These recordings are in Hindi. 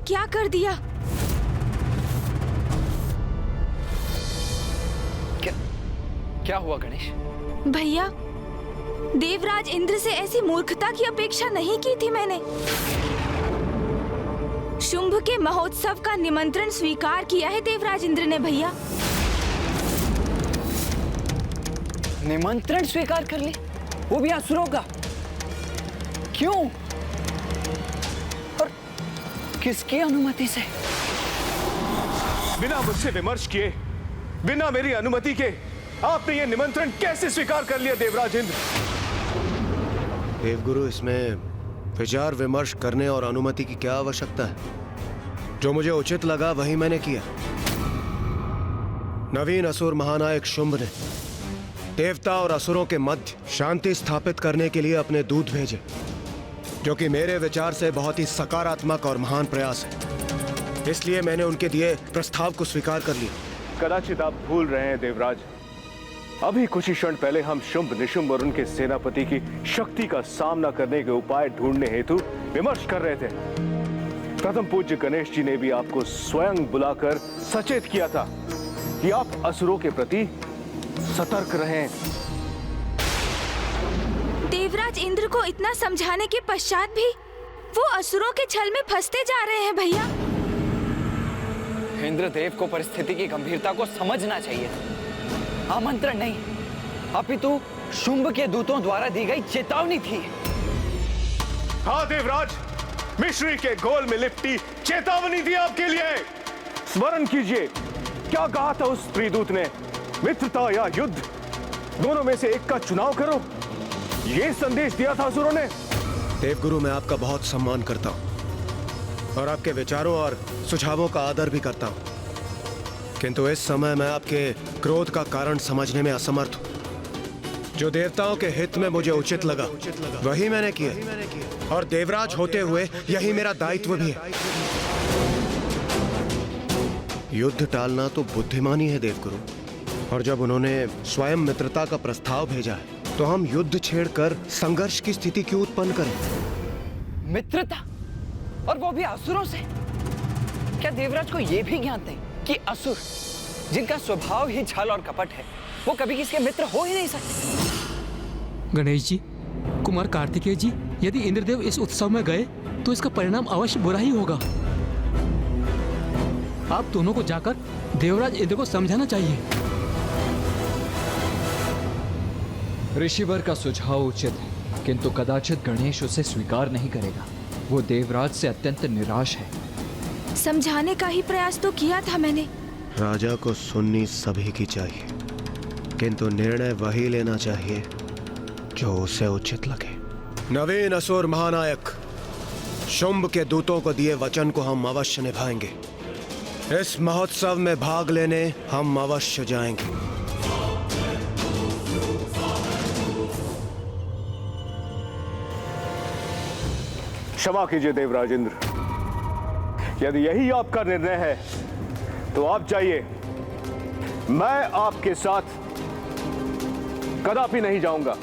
क्या कर दिया? क्या हुआ गणेश? भैया, देवराज इंद्र से ऐसी मूर्खता की अपेक्षा नहीं की थी मैंने। शुंभ के महोत्सव का निमंत्रण स्वीकार किया है देवराज इंद्र ने भैया। निमंत्रण स्वीकार कर ली, वो भी असुरों का? क्यों और किसकी अनुमति से? बिना मुझसे विमर्श किए, बिना मेरी अनुमति के आपने ये निमंत्रण कैसे स्वीकार कर लिया देवराज इंद्र? देवगुरु, इसमें विचार विमर्श करने और अनुमति की क्या आवश्यकता है? जो मुझे उचित लगा वही मैंने किया। नवीन असुर महानायक शुंभ ने देवता और असुरों के मध्य शांति स्थापित करने के लिए अपने दूत भेजे, जो कि मेरे विचार से बहुत ही सकारात्मक और महान प्रयास है। इसलिए मैंने उनके दिए प्रस्ताव को स्वीकार कर लिया। कदाचित आप भूल रहे हैं देवराज, अभी कुछ ही क्षण पहले हम शुंभ निशुंभ और उनके सेनापति की शक्ति का सामना करने के उपाय ढूंढने हेतु विमर्श कर रहे थे। प्रथम पूज्य गणेश जी ने भी आपको स्वयं बुलाकर सचेत किया था कि आप असुरों के प्रति सतर्क रहें। देवराज इंद्र को इतना समझाने के पश्चात भी वो असुरों के छल में फंसते जा रहे हैं भैया। इंद्रदेव को परिस्थिति की गंभीरता को समझना चाहिए। आमंत्रण नहीं, अपितु शुंभ के दूतों द्वारा दी गई चेतावनी थी। हाँ देवराज, मिश्री के गोल में लिपटी चेतावनी थी आपके लिए। स्मरण कीजिए, क्या कहा था उस त्रिदूत ने? मित्रता या युद्ध, दोनों में से एक का चुनाव करो, ये संदेश दिया था असुरों ने। देवगुरु, मैं आपका बहुत सम्मान करता हूं और आपके विचारों और सुझावों का आदर भी करता हूं, किंतु इस समय मैं आपके क्रोध का कारण समझने में असमर्थ हूं। जो देवताओं के हित में मुझे उचित लगा वही मैंने किया, और देवराज होते हुए यही मेरा दायित्व भी है। युद्ध टालना तो बुद्धिमानी है देवगुरु, और जब उन्होंने स्वयं मित्रता का प्रस्ताव भेजा है तो हम युद्ध छेड़कर संघर्ष की स्थिति क्यों उत्पन्न करें? मित्रता, और वो भी असुरों से? क्या देवराज को यह भी ज्ञात नहीं कि असुर, जिनका स्वभाव ही छल और कपट है, वो कभी किसी के मित्र हो ही नहीं सकते? गणेश जी, कुमार कार्तिकेय जी, यदि इंद्रदेव इस उत्सव में गए तो इसका परिणाम अवश्य बुरा ही होगा। आप दोनों को जाकर देवराज इंद्र को समझाना चाहिए। ऋषिवर का सुझाव उचित है, किंतु कदाचित गणेश उसे स्वीकार नहीं करेगा। वो देवराज से अत्यंत निराश है। समझाने का ही प्रयास तो किया था मैंने। राजा को सुननी सभी की चाहिए, किंतु निर्णय वही लेना चाहिए जो उसे उचित लगे। नवीन असुर महानायक शुंभ के दूतों को दिए वचन को हम अवश्य निभाएंगे। इस महोत्सव में भाग लेने हम अवश्य जाएंगे। क्षमा कीजिए देवराज इंद्र, यदि यही आपका निर्णय है तो आप जाइए, मैं आपके साथ कदापि नहीं जाऊंगा।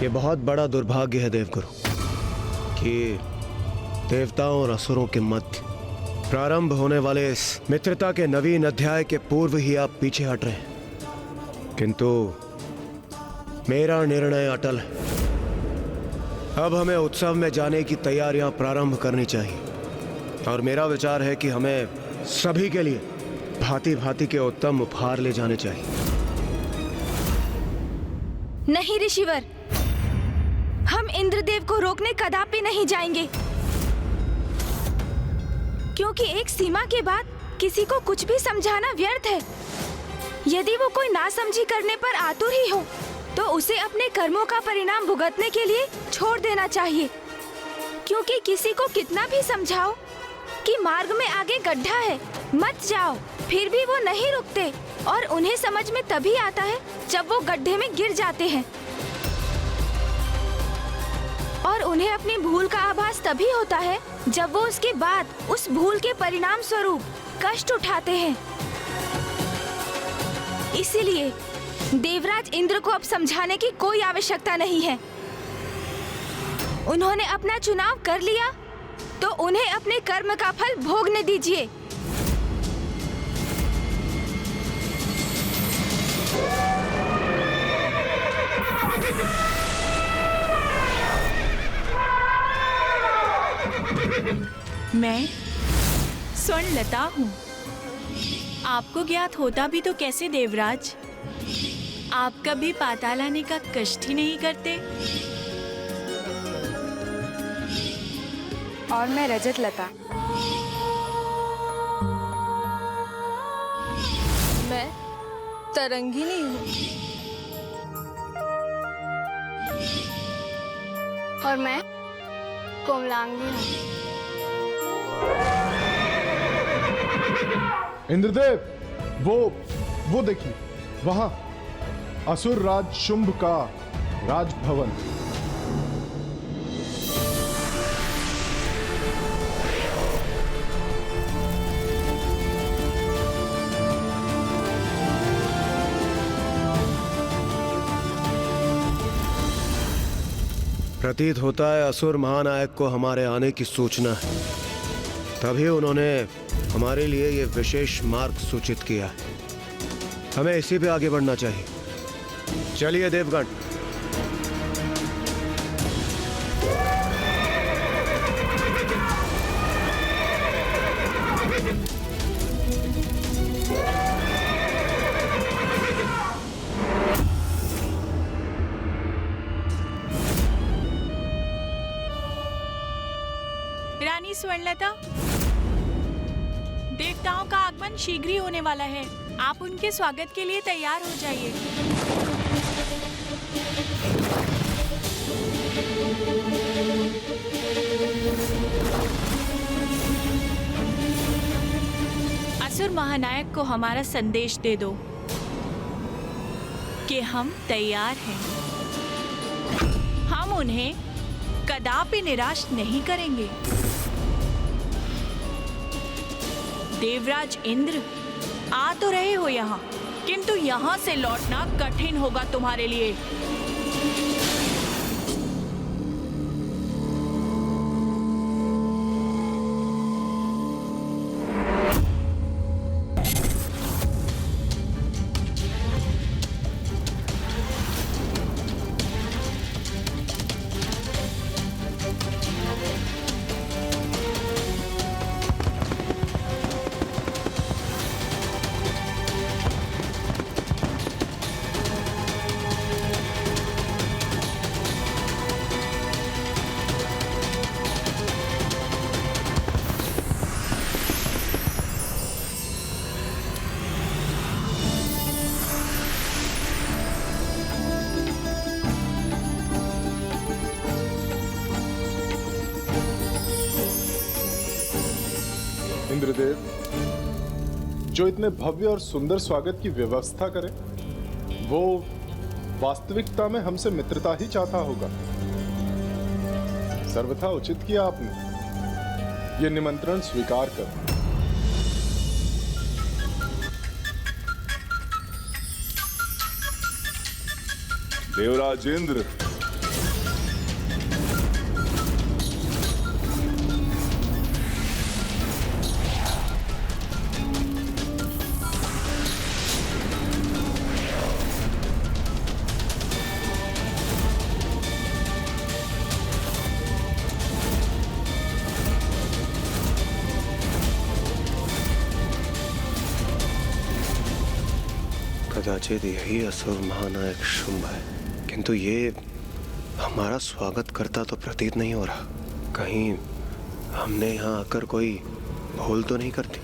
ये बहुत बड़ा दुर्भाग्य है देवगुरु कि देवताओं और असुरों के मध्य प्रारंभ होने वाले इस मित्रता के नवीन अध्याय के पूर्व ही आप पीछे हट रहे हैं, किंतु मेरा निर्णय अटल है। अब हमें उत्सव में जाने की तैयारियां प्रारंभ करनी चाहिए, और मेरा विचार है कि हमें सभी के लिए भांति भांति के उत्तम उपहार ले जाने चाहिए। नहीं ऋषिवर, हम इंद्रदेव को रोकने कदापि नहीं जाएंगे, क्योंकि एक सीमा के बाद किसी को कुछ भी समझाना व्यर्थ है। यदि वो कोई नासमझी करने पर आतुर ही हो तो उसे अपने कर्मों का परिणाम भुगतने के लिए छोड़ देना चाहिए, क्योंकि किसी को कितना भी समझाओ कि मार्ग में आगे गड्ढा है, मत जाओ, फिर भी वो नहीं रुकते, और उन्हें समझ में तभी आता है जब वो गड्ढे में गिर जाते हैं, और उन्हें अपनी भूल का आभास तभी होता है जब वो उसके बाद उस भूल के परिणाम स्वरूप कष्ट उठाते हैं। इसीलिए देवराज इंद्र को अब समझाने की कोई आवश्यकता नहीं है। उन्होंने अपना चुनाव कर लिया तो उन्हें अपने कर्म का फल भोगने दीजिए। मैं स्वर्णलता हूँ। आपको ज्ञात होता भी तो कैसे देवराज, आप कभी पाताल आने का कष्ट ही नहीं करते। और मैं रजत लता। मैं तरंगिनी हूँ। और मैं कोमलांगी हूँ। इंद्रदेव, वो देखिए, वहां असुर राज शुंभ का राजभवन। प्रतीत होता है असुर महानायक को हमारे आने की सूचना है, तभी उन्होंने हमारे लिए ये विशेष मार्ग सूचित किया है। हमें इसी पे आगे बढ़ना चाहिए। चलिए देवगण। रानी स्वर्णलता, देवताओं का आगमन शीघ्र ही होने वाला है। आप उनके स्वागत के लिए तैयार हो जाइए। असुर महानायक को हमारा संदेश दे दो कि हम तैयार हैं। हम उन्हें कदापि निराश नहीं करेंगे। देवराज इंद्र, आ तो रहे हो यहाँ, किंतु यहाँ से लौटना कठिन होगा तुम्हारे लिए। इंद्रदेव, जो इतने भव्य और सुंदर स्वागत की व्यवस्था करे, वो वास्तविकता में हमसे मित्रता ही चाहता होगा। सर्वथा उचित किया आपने। ये निमंत्रण स्वीकार कर। देवराज इंद्र, कदाचित यही असुर महानायक शुंभ है, किंतु ये हमारा स्वागत करता तो प्रतीत नहीं हो रहा। कहीं हमने यहाँ आकर कोई भूल तो नहीं करती।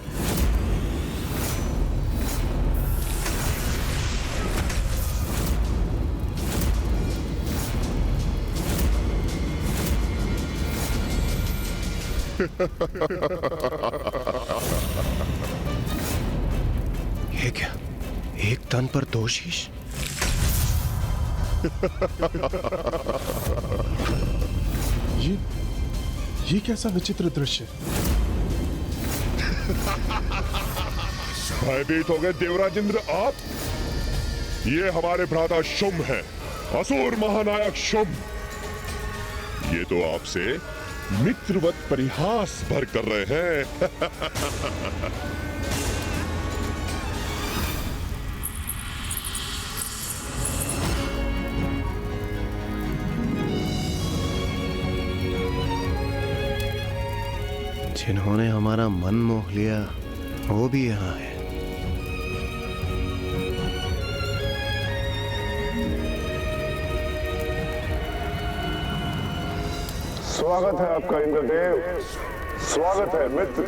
ये क्या, एक तन पर दो शीश? ये कैसा विचित्र दृश्य। भयभीत हो गए देवराज इंद्र आप? ये हमारे भ्राता शुंभ है, असुर महानायक शुंभ। ये तो आपसे मित्रवत परिहास भर कर रहे हैं। जिन्होंने हमारा मन मोह लिया वो भी यहाँ है। स्वागत है आपका इंद्रदेव, स्वागत है मित्र।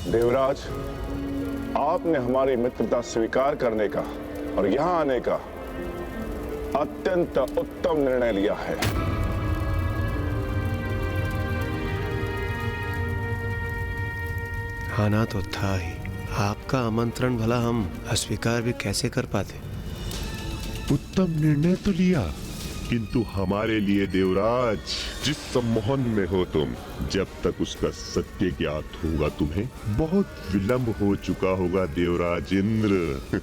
देवराज, आपने हमारी मित्रता स्वीकार करने का और यहां आने का अत्यंत उत्तम निर्णय लिया है। आना तो था ही, आपका आमंत्रण भला हम अस्वीकार भी कैसे कर पाते। उत्तम निर्णय तो लिया, किंतु हमारे लिए देवराज, जिस सम्मोहन में हो तुम, जब तक उसका सत्य ज्ञात होगा तुम्हें बहुत विलंब हो चुका होगा देवराज इंद्र।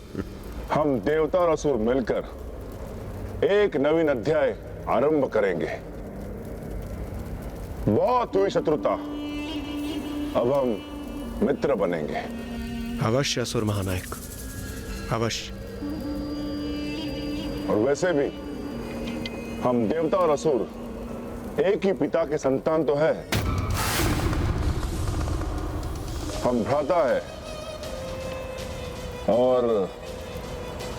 हम देवता और असुर मिलकर एक नवीन अध्याय आरंभ करेंगे। बहुत हुई शत्रुता, अब हम मित्र बनेंगे। अवश्य असुर महानायक, अवश्य। और वैसे भी हम देवता और असुर एक ही पिता के संतान तो है। हम भ्राता है और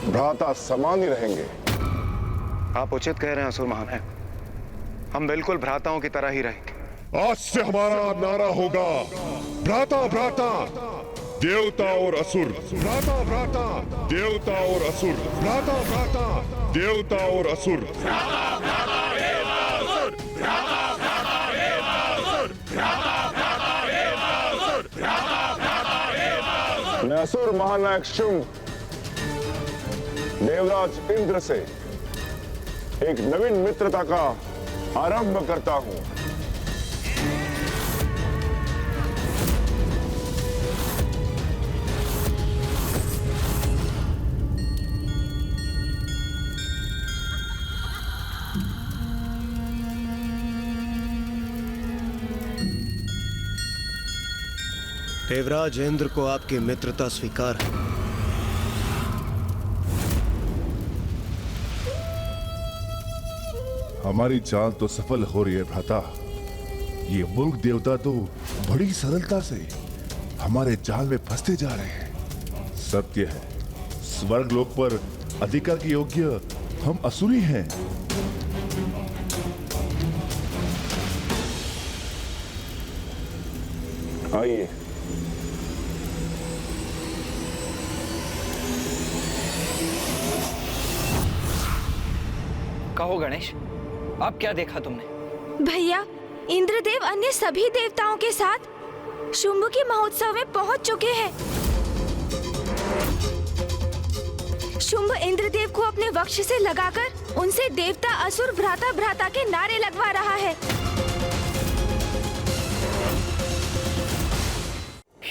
भ्राता समान ही रहेंगे। आप उचित कह रहे हैं असुर महानायक, हम बिल्कुल भ्राताओं की तरह ही रहेंगे। आज से हमारा नारा होगा भ्राता भ्राता देवता और असुर, भ्राता भ्राता देवता और असुर, भ्राता भ्राता देवता और असुर। मैं असुर महानायक शुंभ देवराज इंद्र से एक नवीन मित्रता का आरंभ करता हूं। देवराज इंद्र को आपकी मित्रता स्वीकार है। हमारी चाल तो सफल हो रही है भ्राता। ये मूर्ख देवता तो बड़ी सरलता से हमारे जाल में फंसते जा रहे हैं। सत्य है, स्वर्ग लोक पर अधिकार के योग्य हम असुरी हैं। आइए, कहो गणेश, अब क्या देखा तुमने? भैया, इंद्रदेव अन्य सभी देवताओं के साथ शुंभ के महोत्सव में पहुंच चुके हैं। शुंभ इंद्रदेव को अपने वक्ष से लगाकर उनसे देवता असुर भ्राता भ्राता के नारे लगवा रहा है।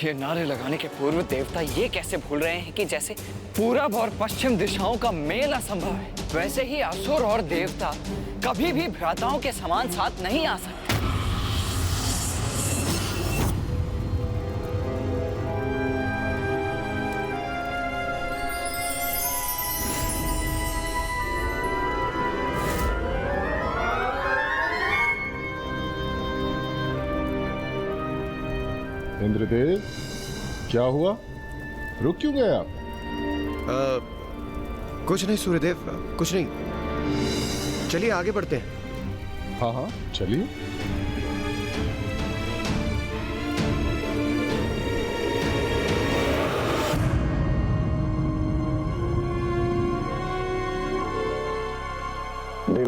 ये नारे लगाने के पूर्व देवता ये कैसे भूल रहे हैं कि जैसे पूरब और पश्चिम दिशाओं का मेल असंभव है, वैसे ही असुर और देवता कभी भी भ्राताओं के समान साथ नहीं आ सकते। इंद्रदेव, क्या हुआ? रुक क्यों गए आप? कुछ नहीं सूर्यदेव, कुछ नहीं। चलिए आगे बढ़ते हैं। हाँ हाँ, चलिए।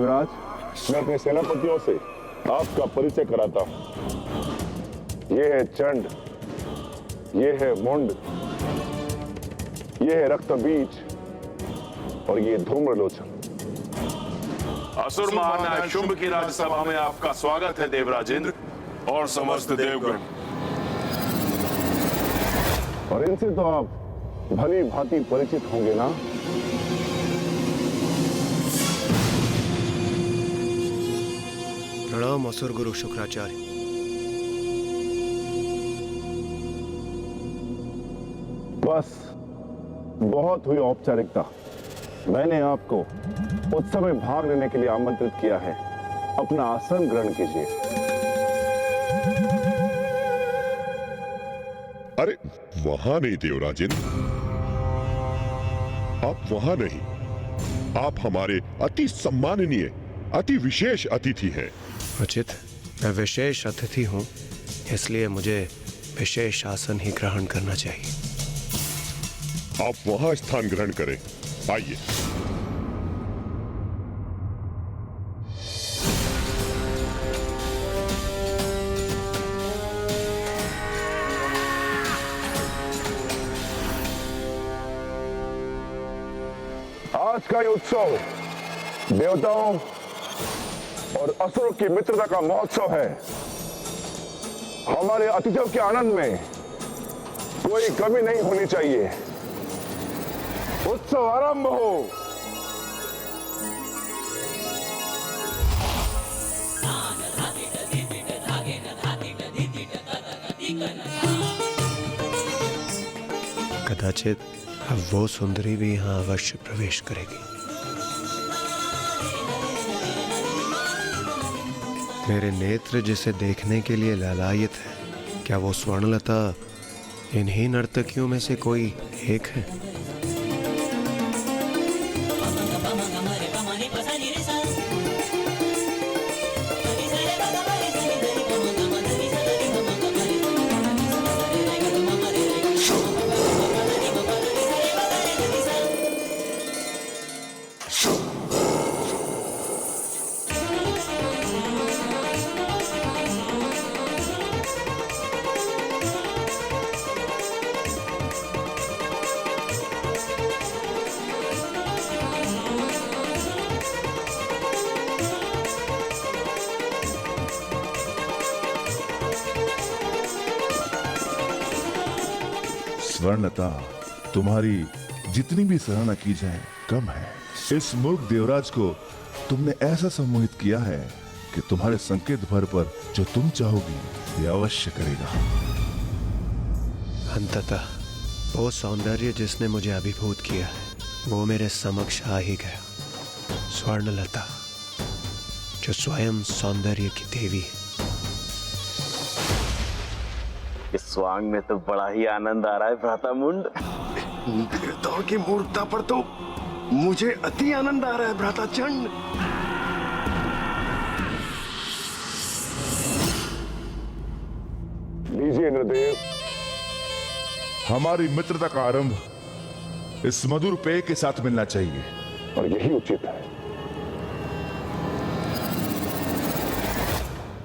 देवराज, मैं अपने सेनापतियों से आपका परिचय कराता हूं। ये है चंड, ये है मुंड, ये है रक्तबीज और ये धूम्रलोचन। असुर महानायक शुंभ की राज्यसभा में आपका स्वागत है देवराजेंद्र और समस्त देवगण। और इनसे तो आप भली भांति परिचित होंगे ना? प्रणाम असुर गुरु शुक्राचार्य। बस बहुत हुई औपचारिकता। मैंने आपको उत्सव में भाग लेने के लिए आमंत्रित किया है। अपना आसन ग्रहण कीजिए। अरे वहां नहीं देवराजेंद्र, आप वहां नहीं, आप हमारे अति सम्माननीय, अति विशेष अतिथि हैं। उचित, मैं विशेष अतिथि हूं, इसलिए मुझे विशेष आसन ही ग्रहण करना चाहिए। आप वहां स्थान ग्रहण करें। आइए। आज का ये उत्सव देवताओं और असुरों की मित्रता का महोत्सव है। हमारे अतिथियों के आनंद में कोई कमी नहीं होनी चाहिए। उत्सव आरंभ हो। कदाचित अब वो सुंदरी भी यहाँ अवश्य प्रवेश करेगी। मेरे नेत्र जिसे देखने के लिए लालायित है, क्या वो स्वर्णलता इन्हीं नर्तकियों में से कोई एक है? स्वर्णता, तुम्हारी जितनी भी सराहना की जाए कम है। इस मूर्ख देवराज को तुमने ऐसा सम्मोहित किया है कि तुम्हारे संकेत भर पर जो तुम चाहोगी ये अवश्य करेगा। अंततः वो सौंदर्य जिसने मुझे अभिभूत किया है, वो मेरे समक्ष आ ही गया। स्वर्णलता, जो स्वयं सौंदर्य की देवी है। इस स्वांग में तो बड़ा ही आनंद आ रहा है भ्राता मुंड। देवताओं की मूर्खता पर तो मुझे अति आनंद आ रहा है भ्राता चंड। लीजिए इंद्रदेव। हमारी मित्रता का आरंभ इस मधुर पेय के साथ मिलना चाहिए और यही उचित है।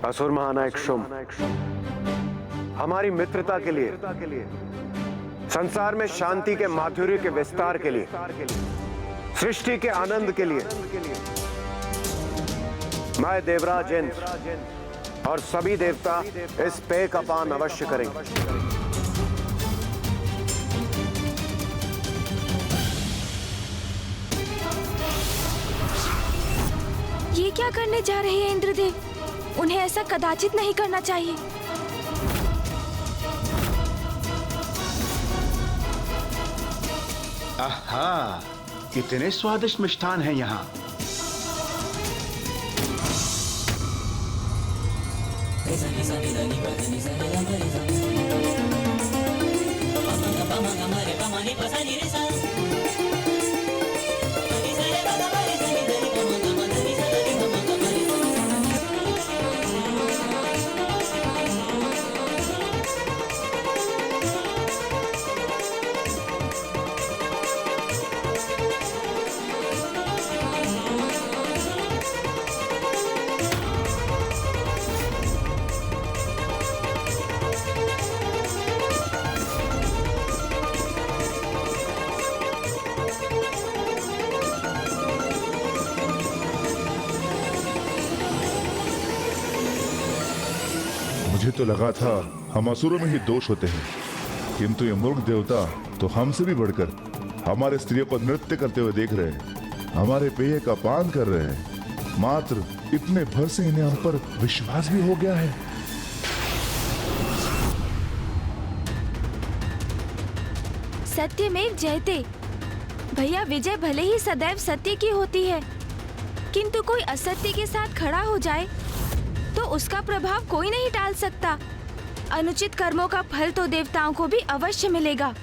असुर महानायक शुंभ, हमारी मित्रता के लिए, संसार में शांति के माधुर्य के विस्तार के लिए, सृष्टि के आनंद के लिए, मैं देवराज इंद्र और सभी देवता इस पेय का पान अवश्य करेंगे। ये क्या करने जा रहे हैं इंद्रदेव? उन्हें ऐसा कदाचित नहीं करना चाहिए। आहा, कितने स्वादिष्ट मिष्ठान हैं यहाँ। मुझे तो लगा था हम असुरों में ही दोष होते हैं, किंतु ये मूर्ख देवता तो हमसे भी बढ़कर हमारे स्त्रियों को नृत्य करते हुए देख रहे हैं, हमारे पेय का पान कर रहे हैं। मात्र इतने भर से इन्हें हम पर विश्वास भी हो गया है। सत्यमेव जयते। भैया, विजय भले ही सदैव सत्य की होती है, किंतु कोई असत्य के साथ खड़ा हो जाए तो उसका प्रभाव कोई नहीं टाल सकता। अनुचित कर्मों का फल तो देवताओं को भी अवश्य मिलेगा।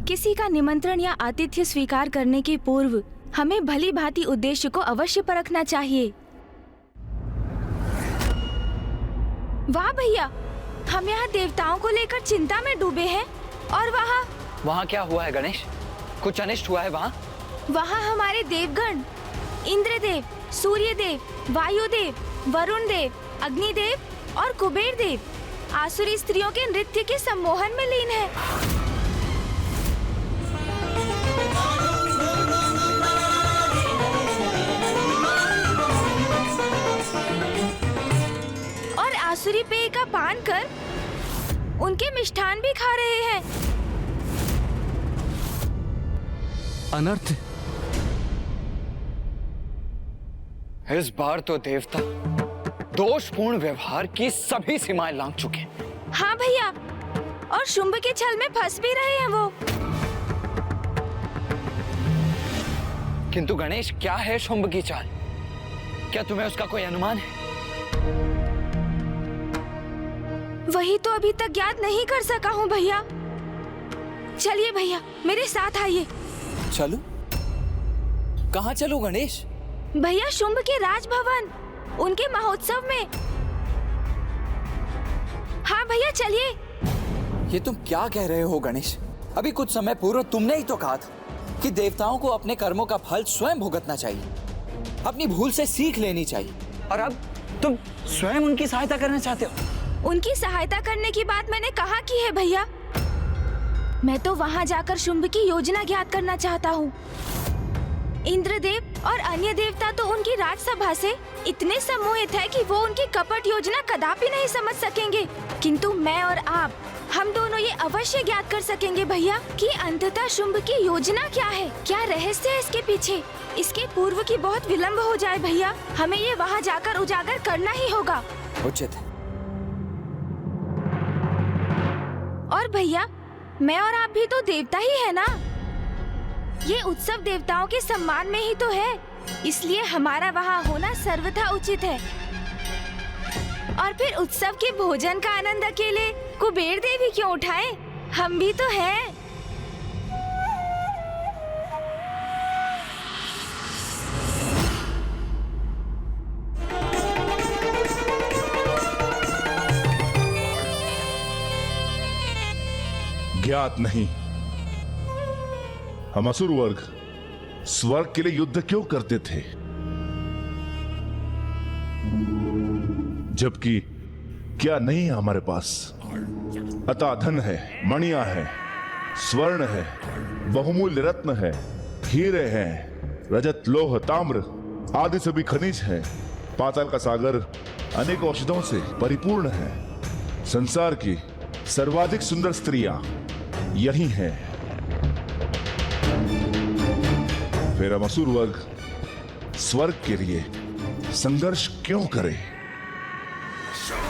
किसी का निमंत्रण या आतिथ्य स्वीकार करने के पूर्व हमें भली भांति उद्देश्य को अवश्य परखना चाहिए। वाह भैया, हम यहाँ देवताओं को लेकर चिंता में डूबे हैं और वहाँ क्या हुआ है गणेश? कुछ अनिष्ट हुआ है वहाँ? वहाँ हमारे देवगण इंद्रदेव, सूर्यदेव, वायुदेव, वरुण देव, अग्निदेव और कुबेर देव आसुरी स्त्रियों के नृत्य के सम्मोहन में लीन है। और आसुरी पेय का पान कर उनके मिष्ठान भी खा रहे हैं। अनर्थ। इस बार तो देवता दोषपूर्ण व्यवहार की सभी सीमाएं लांघ चुके हैं। हाँ भैया, और शुंभ के छल में फंस भी रहे हैं वो। किंतु गणेश, क्या है शुंभ की चाल? क्या तुम्हें उसका कोई अनुमान है? वही तो अभी तक ज्ञात नहीं कर सका हूँ भैया। चलिए भैया, मेरे साथ आइए। चलो? कहाँ चलो गणेश? भैया, शुंभ के राजभवन, उनके महोत्सव में। हाँ भैया, चलिए। ये तुम क्या कह रहे हो गणेश? अभी कुछ समय पूर्व तुमने ही तो कहा था कि देवताओं को अपने कर्मों का फल स्वयं भुगतना चाहिए, अपनी भूल से सीख लेनी चाहिए, और अब तुम स्वयं उनकी सहायता करना चाहते हो। उनकी सहायता करने की बात मैंने कहाँ की है भैया? मैं तो वहाँ जाकर शुंभ की योजना ज्ञात करना चाहता हूँ। इंद्रदेव और अन्य देवता तो उनकी राजसभा से इतने सम्मोहित है कि वो उनकी कपट योजना कदापि नहीं समझ सकेंगे, किंतु मैं और आप, हम दोनों ये अवश्य ज्ञात कर सकेंगे भैया कि अंततः शुंभ की योजना क्या है, क्या रहस्य है इसके पीछे। इसके पूर्व की बहुत विलंब हो जाए भैया, हमें ये वहाँ जाकर उजागर करना ही होगा। उचित है। और भैया, मैं और आप भी तो देवता ही है ना। ये उत्सव देवताओं के सम्मान में ही तो है, इसलिए हमारा वहाँ होना सर्वथा उचित है। और फिर उत्सव के भोजन का आनंद अकेले कुबेर देवी क्यों उठाएं? हम भी तो हैं। ज्ञात नहीं, हम असुर वर्ग स्वर्ग के लिए युद्ध क्यों करते थे, जबकि क्या नहीं है हमारे पास? अतः धन है, मणियां है, स्वर्ण है, बहुमूल्य रत्न है, हीरे हैं, रजत, लोह, ताम्र आदि सभी खनिज हैं। पाताल का सागर अनेक औषधों से परिपूर्ण है। संसार की सर्वाधिक सुंदर स्त्रियां यही हैं। फिर हम असुर वर्ग स्वर्ग के लिए संघर्ष क्यों करें?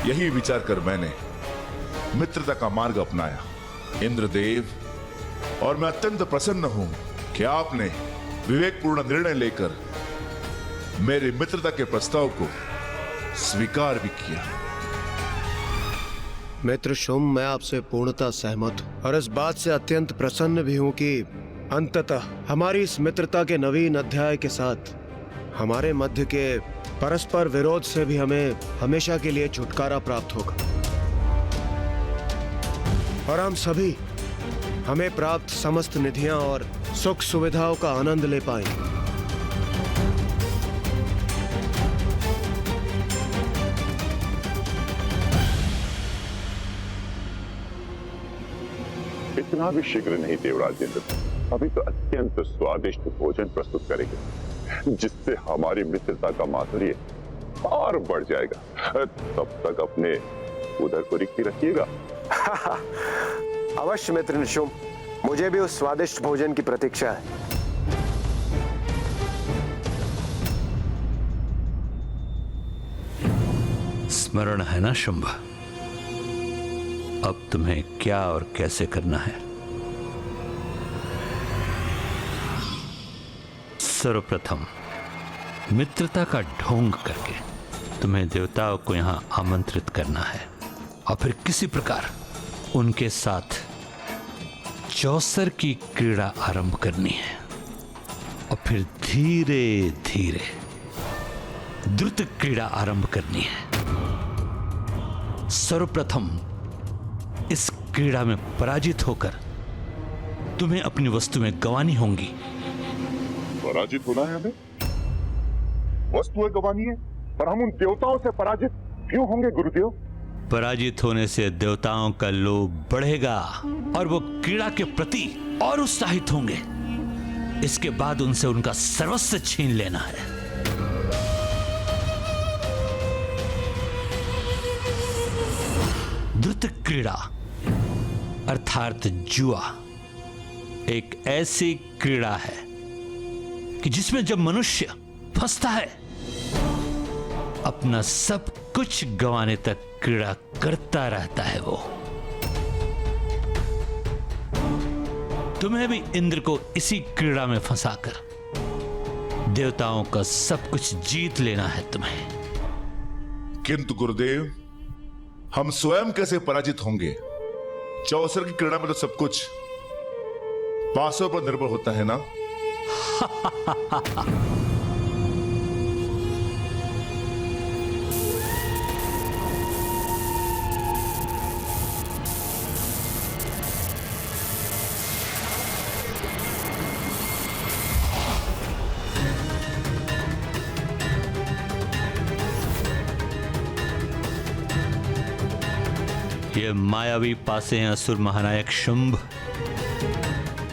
यही विचार कर मैंने मित्रता का मार्ग अपनाया। इंद्रदेव, और मैं अत्यंत प्रसन्न हूं कि आपने विवेकपूर्ण निर्णय लेकर मेरे मित्रता के प्रस्ताव को स्वीकार भी किया। मित्र शुंभ, मैं आपसे पूर्णतः सहमत हूं और इस बात से अत्यंत प्रसन्न भी हूं कि अंततः हमारी इस मित्रता के नवीन अध्याय के साथ हमारे मध्य के परस्पर विरोध से भी हमें हमेशा के लिए छुटकारा प्राप्त होगा और हम सभी हमें प्राप्त समस्त निधियां और सुख सुविधाओं का आनंद ले पाएंगे। इतना भी शीघ्र नहीं देवराज इंद्र। अभी तो अत्यंत स्वादिष्ट भोजन प्रस्तुत करेंगे, जिससे हमारी मित्रता का माधुर्य और बढ़ जाएगा। तब तक अपने उधर को रिक्ति रखिएगा। अवश्य मित्र निशुंभ, मुझे भी उस स्वादिष्ट भोजन की प्रतीक्षा है। स्मरण है ना शुंभ? अब तुम्हें क्या और कैसे करना है? सर्वप्रथम मित्रता का ढोंग करके तुम्हें देवताओं को यहां आमंत्रित करना है और फिर किसी प्रकार उनके साथ चौसर की क्रीड़ा आरंभ करनी है और फिर धीरे धीरे द्रुत क्रीड़ा आरंभ करनी है। सर्वप्रथम इस क्रीड़ा में पराजित होकर तुम्हें अपनी वस्तुएं गंवानी होंगी। पराजित होना है हमें? वस्तुएं गंवानी है? पर हम उन देवताओं से पराजित क्यों होंगे गुरुदेव? पराजित होने से देवताओं का लोभ बढ़ेगा और वो क्रीड़ा के प्रति और उत्साहित होंगे। इसके बाद उनसे उनका सर्वस्व छीन लेना है। द्रुत क्रीड़ा अर्थात जुआ एक ऐसी क्रीड़ा है कि जिसमें जब मनुष्य फंसता है अपना सब कुछ गंवाने तक क्रीड़ा करता रहता है। वो तुम्हें भी इंद्र को इसी क्रीड़ा में फंसाकर देवताओं का सब कुछ जीत लेना है तुम्हें। किंतु गुरुदेव, हम स्वयं कैसे पराजित होंगे? चौसर की क्रीड़ा में तो सब कुछ पासों पर निर्भर होता है ना? ये मायावी पासे हैं असुर महानायक शुंभ।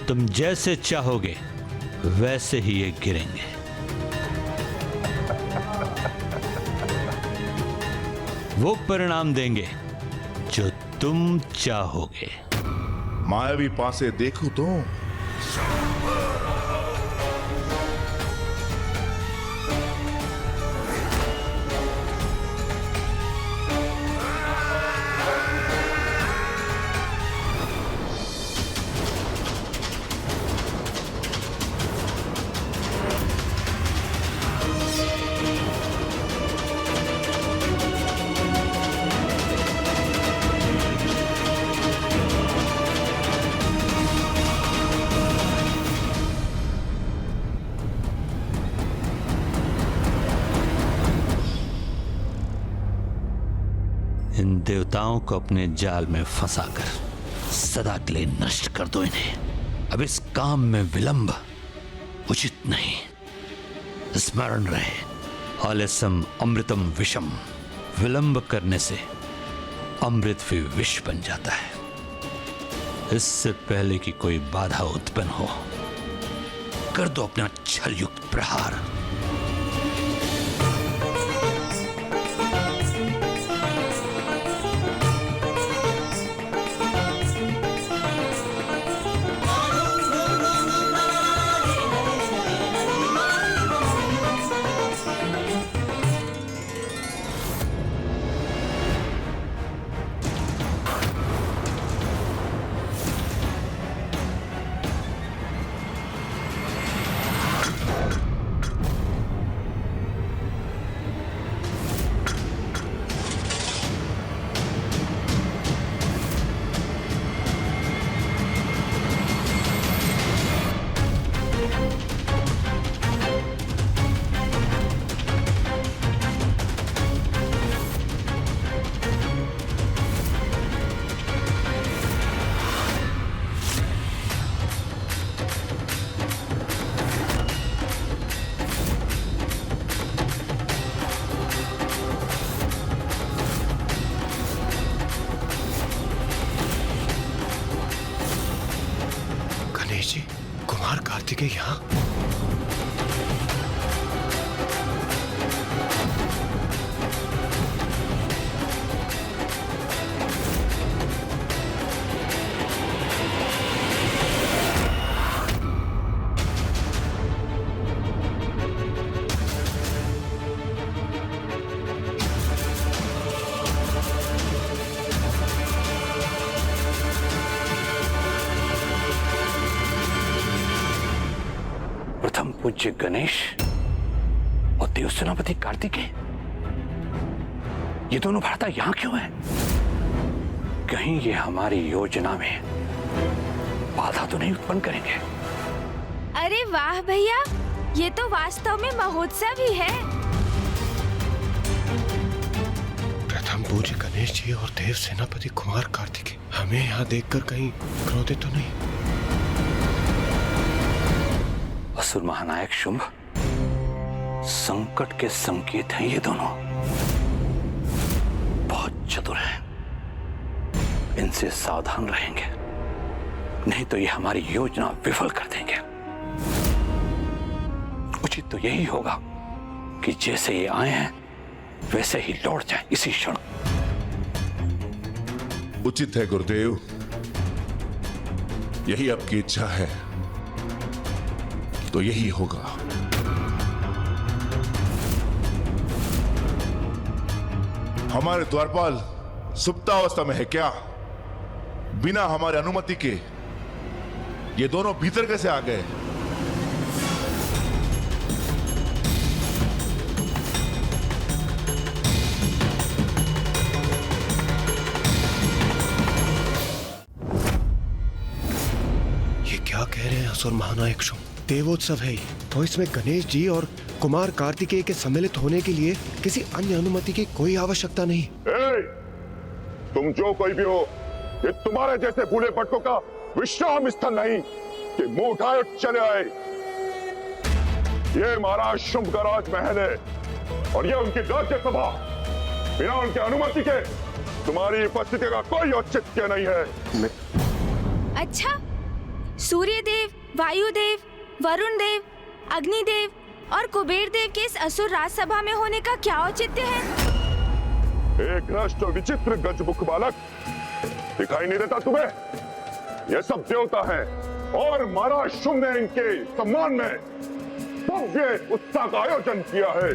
तुम जैसे चाहोगे वैसे ही ये गिरेंगे। वो परिणाम देंगे जो तुम चाहोगे। मायावी पासे देखो तो इन देवताओं को अपने जाल में फंसाकर सदा के लिए नष्ट कर दो इन्हें। अब इस काम में विलंब उचित नहीं। स्मरण रहे, आलस्यम अमृतम विषम। विलंब करने से अमृत भी विष बन जाता है। इससे पहले कि कोई बाधा उत्पन्न हो, कर दो अपना छलयुक्त प्रहार। गणेश जी, कुमार कार्तिकेय यहाँ? प्रथम पूज्य गणेश और देव सेनापति कार्तिकेय, ये दोनों भ्राता यहां क्यों हैं? कहीं ये हमारी योजना में बाधा तो नहीं उत्पन्न करेंगे? अरे वाह भैया, ये तो वास्तव में महोत्सव ही है। प्रथम पूज्य गणेश जी और देव सेनापति कुमार कार्तिकेय हमें यहाँ देखकर कहीं क्रोधित तो नहीं? असुर महानायक शुंभ, संकट के संकेत हैं ये दोनों। बहुत चतुर हैं, इनसे सावधान रहेंगे, नहीं तो ये हमारी योजना विफल कर देंगे। उचित तो यही होगा कि जैसे ये आए हैं वैसे ही लौट जाएं इसी क्षण। उचित है गुरुदेव, यही आपकी इच्छा है तो यही होगा। हमारे द्वारपाल सुप्तावस्था में है क्या? बिना हमारे अनुमति के ये दोनों भीतर कैसे आ गए? ये क्या कह रहे हैं असुर महानायक शुंभ? देवोत्सव है ये, तो इसमें गणेश जी और कुमार कार्तिकेय के सम्मिलित होने के लिए किसी अन्य अनुमति की कोई आवश्यकता नहीं। तुम जो कोई भी हो, ये तुम्हारे जैसे भूले भटकों का विश्राम स्थल नहीं कि मुंह उठाए चले आए। ये महाराज शुंभ का राजमहल है और ये उनकी राज्यसभा। बिना उनकी अनुमति के तुम्हारी उपस्थिति का कोई औचित्य नहीं है। अच्छा, सूर्यदेव, वायुदेव, वरुण देव, अग्निदेव और कुबेर देव के इस असुर राजसभा में होने का क्या औचित्य है? एक नष्ट और विचित्र गजमुख बालक दिखाई नहीं देता तुम्हें? ये सब देवता हैं और महाराज शुंभ ने इनके सम्मान में भव्य उत्सव का आयोजन किया है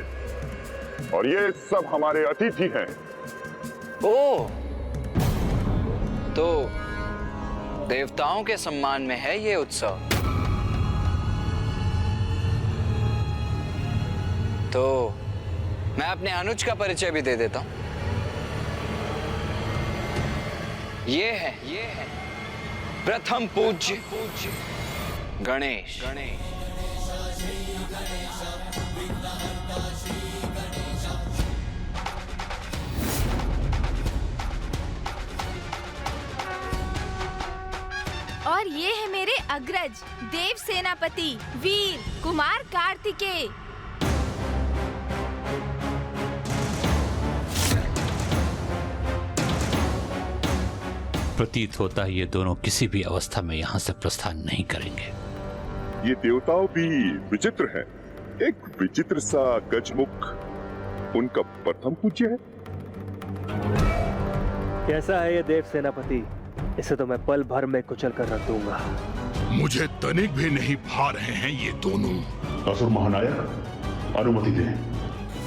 और ये सब हमारे अतिथि हैं। ओह, तो देवताओं के सम्मान में है ये उत्सव। तो मैं अपने अनुज का परिचय भी दे देता हूं। ये है प्रथम पूज्य गणेश। और ये है मेरे अग्रज देव सेनापति वीर कुमार कार्तिकेय। प्रतीत होता है ये दोनों किसी भी अवस्था में यहाँ से प्रस्थान नहीं करेंगे। ये देवताओं भी विचित्र हैं। एक विचित्र सा गजमुख उनका प्रथम पूज्य है। कैसा है ये देव सेनापति? इसे तो मैं पल भर में कुचल कर रख दूंगा। मुझे तनिक भी नहीं भा रहे हैं ये दोनों। असुर महानायक, अनुमति दें।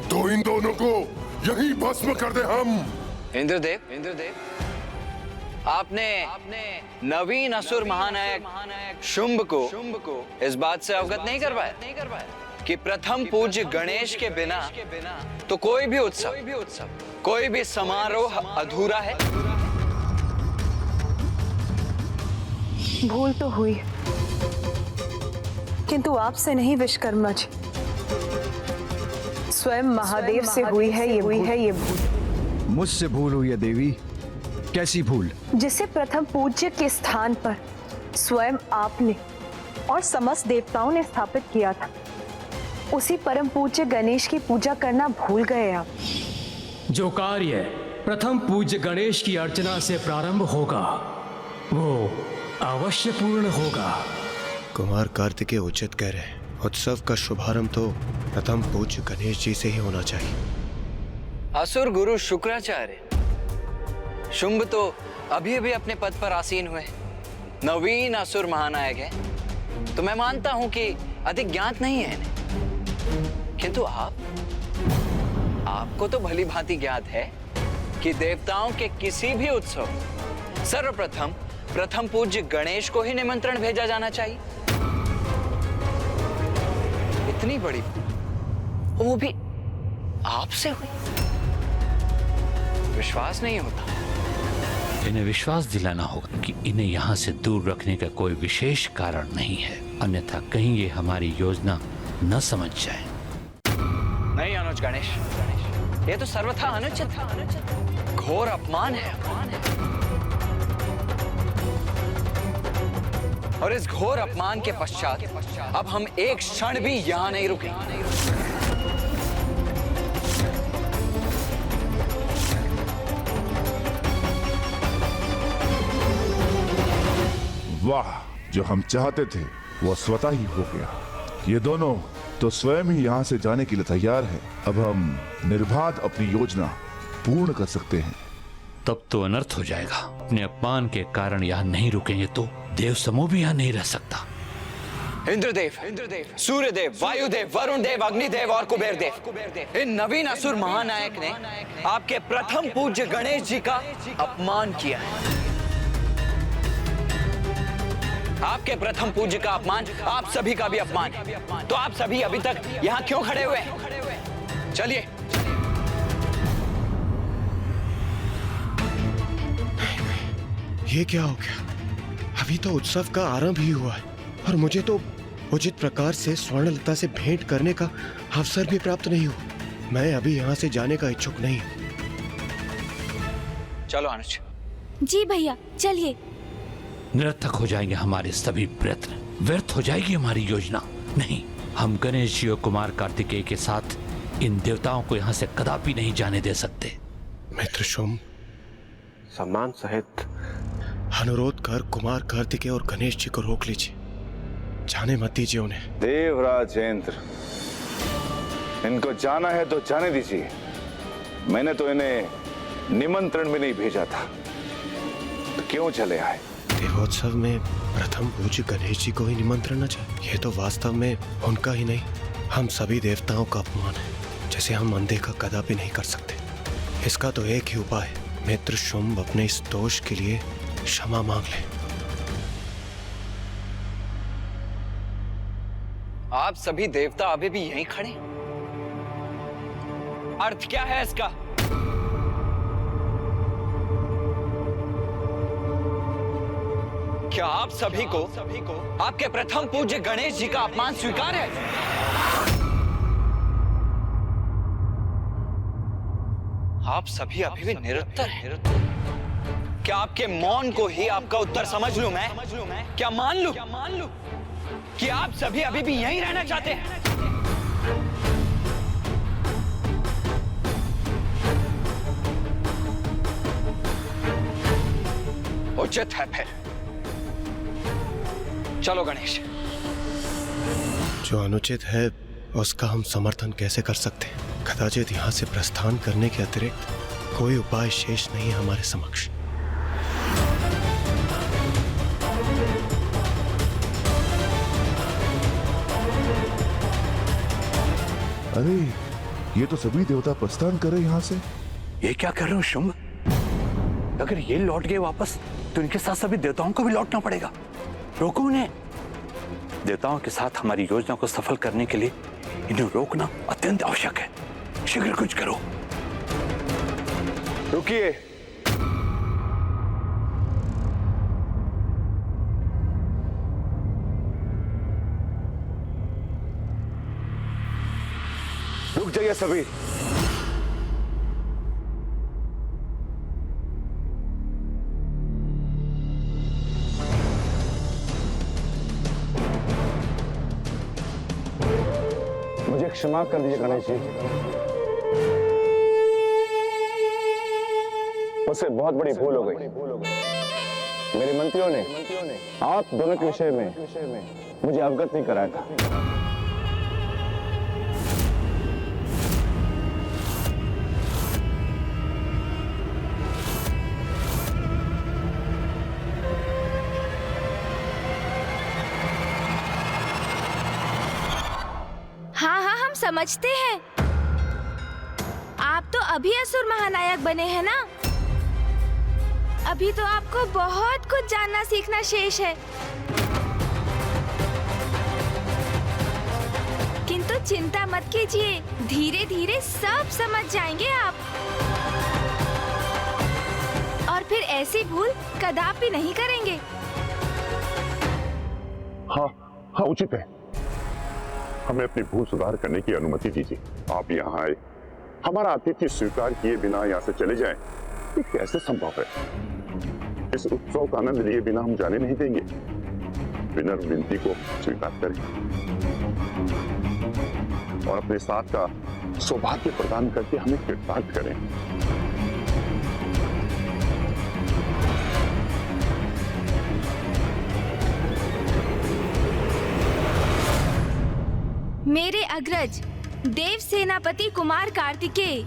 तो इन दोनों को यहीं भस्म कर दे हम। इंद्रदेव, आपने नवीन असुर महानायक शुंभ को इस बात से अवगत नहीं करवाया कि प्रथम पूज्य गणेश के बिना तो कोई भी उत्सव, कोई भी समारोह अधूरा है। भूल तो हुई, किंतु आपसे नहीं विश्वकर्मा जी, स्वयं महादेव से हुई है ये भूल। मुझसे भूल हुई है देवी? कैसी भूल? जिसे प्रथम पूज्य के स्थान पर स्वयं आपने और समस्त देवताओं ने स्थापित किया था, उसी परम पूज्य गणेश की पूजा करना भूल गए आप। जो कार्य प्रथम पूज्य गणेश की अर्चना से प्रारंभ होगा वो अवश्य पूर्ण होगा। कुमार कार्तिकेय उचित कह रहे हैं। उत्सव का शुभारंभ तो प्रथम पूज्य गणेश जी से ही होना चाहिए। असुर गुरु शुक्राचार्य शुंभ तो अभी अभी अपने पद पर आसीन हुए, नवीन असुर महानायक है, तो मैं मानता हूं कि अधिक ज्ञात नहीं है इन्हें। किंतु आपको तो भली भांति ज्ञात है कि देवताओं के किसी भी उत्सव सर्वप्रथम प्रथम पूज्य गणेश को ही निमंत्रण भेजा जाना चाहिए। इतनी बड़ी वो भी आपसे हुई, विश्वास नहीं होता। इन्हें विश्वास दिलाना होगा कि इन्हें यहाँ से दूर रखने का कोई विशेष कारण नहीं है, अन्यथा कहीं ये हमारी योजना न समझ जाए। नहीं अनुज गणेश, ये तो सर्वथा अनुचित है, घोर अपमान है। और इस घोर अपमान के पश्चात अब हम एक क्षण भी यहाँ नहीं रुकेंगे। वाह, जो हम चाहते थे वो स्वतः ही हो गया। ये दोनों तो स्वयं ही यहाँ से जाने के लिए तैयार है। अब हम निर्बाध अपनी योजना पूर्ण कर सकते हैं। तब तो अनर्थ हो जाएगा। अपने अपमान के कारण यहाँ नहीं रुकेंगे तो देव समूह भी यहाँ नहीं रह सकता। इंद्रदेव, सूर्यदेव, वायुदेव, वरुण देव, अग्निदेव और कुबेर देव, इन नवीन असुर महानायक ने आपके प्रथम पूज्य गणेश जी का अपमान किया है। आपके प्रथम पूज्य का अपमान आप सभी का भी अपमान है। तो आप सभी अभी तक यहाँ क्यों खड़े हुए हैं? चलिए। ये क्या हो गया? अभी तो उत्सव का आरंभ ही हुआ है और मुझे तो उचित प्रकार से स्वर्णलता से भेंट करने का अवसर भी प्राप्त नहीं हुआ। मैं अभी यहाँ से जाने का इच्छुक नहीं हूँ। चलो अनुज। जी भैया, चलिए। निरर्थक हो जाएंगे हमारे सभी प्रयत्न, व्यर्थ हो जाएगी हमारी योजना। नहीं, हम गणेश जी और कुमार कार्तिकेय के साथ इन देवताओं को यहाँ से कदापि नहीं जाने दे सकते। मित्र शुंभ, सम्मान सहित अनुरोध कर कुमार कार्तिकेय और गणेश जी को रोक लीजिए। जाने मत दीजिए उन्हें। देवराज इंद्र, इनको जाना है तो जाने दीजिए। मैंने तो इन्हें निमंत्रण भी नहीं भेजा था, तो क्यों चले आए? देवोत्सव में प्रथम पूज्य गणेश जी को ही निमंत्रण न चाहिए। ये तो वास्तव में उनका ही नहीं, हम सभी देवताओं का अपमान है, जिसे हम अनदेखा कदापि नहीं कर सकते। इसका तो एक ही उपाय है, मित्र शुंभ अपने इस दोष के लिए क्षमा मांग ले। आप सभी देवता अभी भी यहीं खड़े? अर्थ क्या है इसका? क्या आप सभी को आपके प्रथम पूज्य गणेश जी का अपमान स्वीकार है? आप सभी अभी भी निरुत्तर हैं। क्या आपके मौन को ही आपका उत्तर समझ लूं मैं? क्या मान लूं कि आप सभी अभी भी यहीं रहना चाहते हैं? उचित है फिर। चलो गणेश। जो अनुचित है उसका हम समर्थन कैसे कर सकते हैं? कदाचित यहाँ से प्रस्थान करने के अतिरिक्त कोई उपाय शेष नहीं है हमारे समक्ष। अरे, ये तो सभी देवता प्रस्थान कर रहे यहाँ से। ये क्या कर रहे हो शुंभ? अगर ये लौट गए वापस तो इनके साथ सभी देवताओं को भी लौटना पड़ेगा। रोको उन्हें। देवताओं के साथ हमारी योजना को सफल करने के लिए इन्हें रोकना अत्यंत आवश्यक है। शीघ्र कुछ करो। रुकिए। रुक जाइए सभी। मुझे क्षमा कर दीजिए गणेश जी, मुझसे बहुत बड़ी भूल हो गई। मेरे मंत्रियों ने आप दोनों के विषय में मुझे अवगत नहीं कराया था। हाँ हाँ, हम समझते हैं। आप तो अभी असुर महानायक बने हैं ना? अभी तो आपको बहुत कुछ जानना सीखना शेष है। किंतु चिंता मत कीजिए, धीरे धीरे सब समझ जाएंगे आप। और फिर ऐसी भूल कदापि नहीं करेंगे। हाँ हाँ, उचित है। हमें अपनी भूल सुधार करने की अनुमति दीजिए। आप यहाँ आए, हमारा आतिथ्य स्वीकार किए बिना यहाँ से चले जाएं, ये कैसे संभव है? इस उत्सव का आनंद लिए बिना हम जाने नहीं देंगे। विनम्र विनती को स्वीकार करें और अपने साथ का सौभाग्य प्रदान करके हमें कृतार्थ करें। मेरे अग्रज देव सेनापति कुमार कार्तिकेय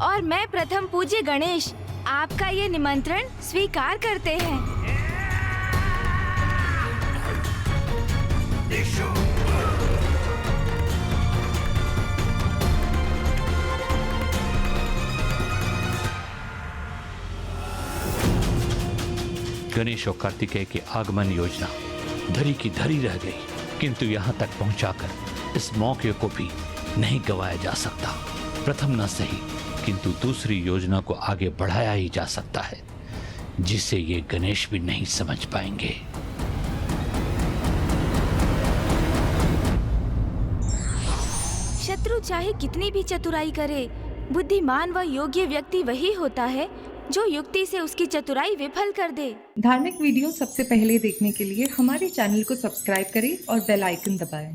और मैं प्रथम पूज्य गणेश आपका ये निमंत्रण स्वीकार करते हैं। गणेश और कार्तिकेय की आगमन योजना धरी की धरी रह गई, किंतु यहाँ तक पहुंचाकर इस मौके को भी नहीं गंवाया जा सकता। प्रथम न सही, किंतु दूसरी योजना को आगे बढ़ाया ही जा सकता है, जिसे ये गणेश भी नहीं समझ पाएंगे। शत्रु चाहे कितनी भी चतुराई करे, बुद्धिमान व योग्य व्यक्ति वही होता है जो युक्ति से उसकी चतुराई विफल कर दे। धार्मिक वीडियो सबसे पहले देखने के लिए हमारे चैनल को सब्सक्राइब करें और बेल आइकन दबाएं।